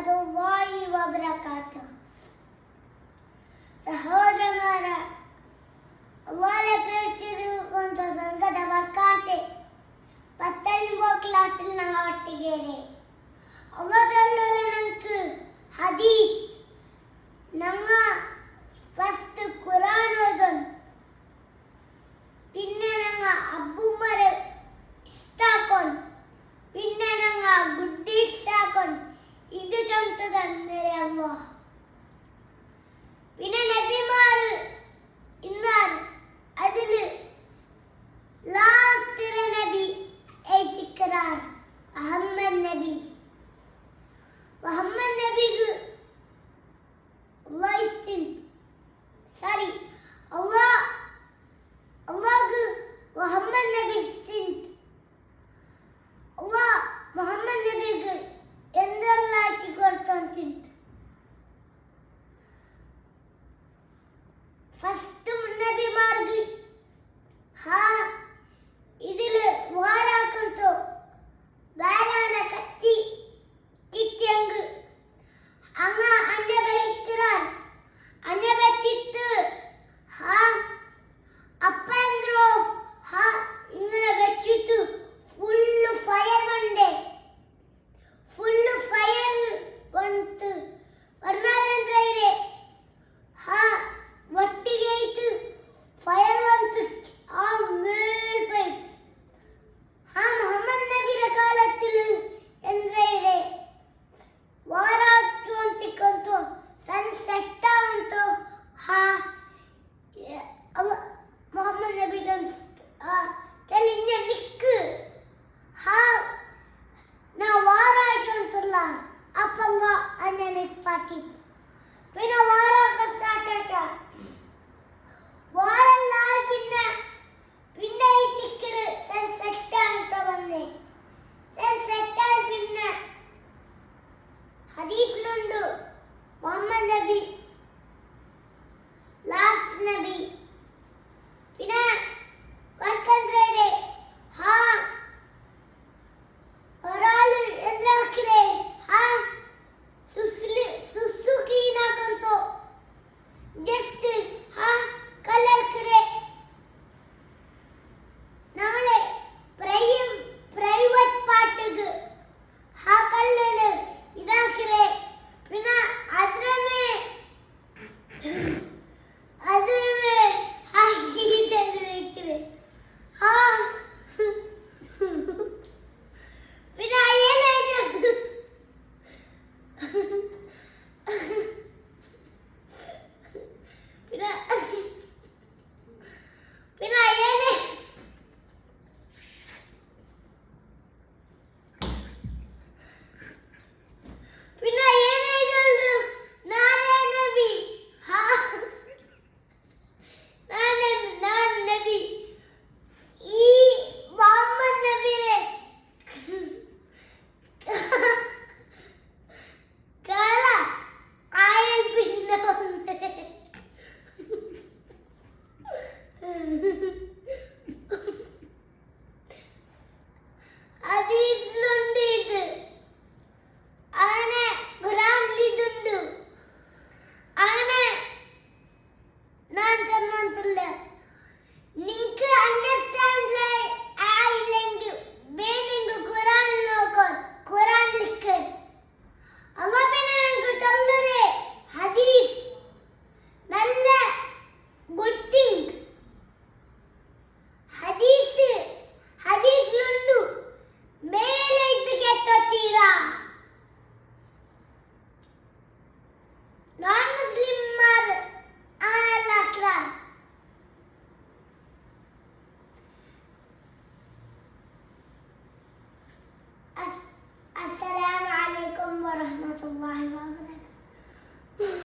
വറഹ്മത്തുള്ളാഹി വബറകാതുഹു. സഹോദരന്മാരെ, അള്ളാഹുവിനെ പേടിച്ചിരുകൊണ്ട് സംഗത വർക്കാട്ടെ 10 ക്ലാസ്സിൽ ഞങ്ങൾ ഒട്ടിക്കേരെ. അള്ളാഹു ഞങ്ങൾക്ക് ഹദീസ് ഞങ്ങൾ ഫസ്റ്റ് ഖുർആൻ ഓതും. പിന്നെ ഞങ്ങൾ അബ്ബുമാരെ ഇഷ്ടാക്കും. പിന്നെ ഞങ്ങൾ ഗുഡ് ഇഷ്ടാക്കും. ഇത് ചൊന്തു തന്നെ അല്ലാഹ്. പിന്നെ നബിമാർ ഇന്നാർ അതില് ലാസ്റ്റ് നബി ഏറ്റിക്കറാർ അഹമ്മദ് നബി. മുഹമ്മദ് നബിക്ക് അള്ളാഹ് മുഹമ്മദ് നബി മുഹമ്മദ് നബിക്ക് എന്തെല്ലാക്കി കൊടുത്തു. ഫസ്റ്റ് നബിമാർക്ക് ഇതില് വാരാക്കോ ധാരാള കത്തി കിട്ടിയെങ്കിൽ അങ്ങ അന്നബയിക്കാർ അന്നബച്ചിട്ട് അപ്പോ ഇങ്ങനെ വെച്ചിട്ട് ഫുള്ള് ഫയർ വണ്ടേ ഫുള്ള് ഫയർ വന്നിട്ട് വർണ്ണാലേ ഒട്ടികയിട്ട് ഫയർ വന്നിട്ട് മേൽ പോയിട്ട് മുഹമ്മദ് നബിയുടെ കാലത്തിൽ എന്തേ ವಾರಾಂತಿಕಂತೂ ಸನ್ಸೆಟ್ ಆವಂತೂ ಮೊಹಮ್ಮದ್ ನಬಿ ತೆಲಿಂಜ ನಿಕ್ಕು ನಾ ವಾರಾಂತಲ್ಲ ಅಪ್ಪಂಗ ಅನ್ನ ಪಾಕಿ പിന്നെ വാറൊക്കെ സ്റ്റാർട്ട് ആക്കാ വാറെല്ലാം പിന്നെ ഈ ടിക്കറ് സൺസെറ്റ് ആയിട്ട് വന്നേ സൺസെറ്റ് ആയി പിന്നെ ഹദീസിലുണ്ട് മുഹമ്മദ് നബി ലാസ്റ്റ് നബി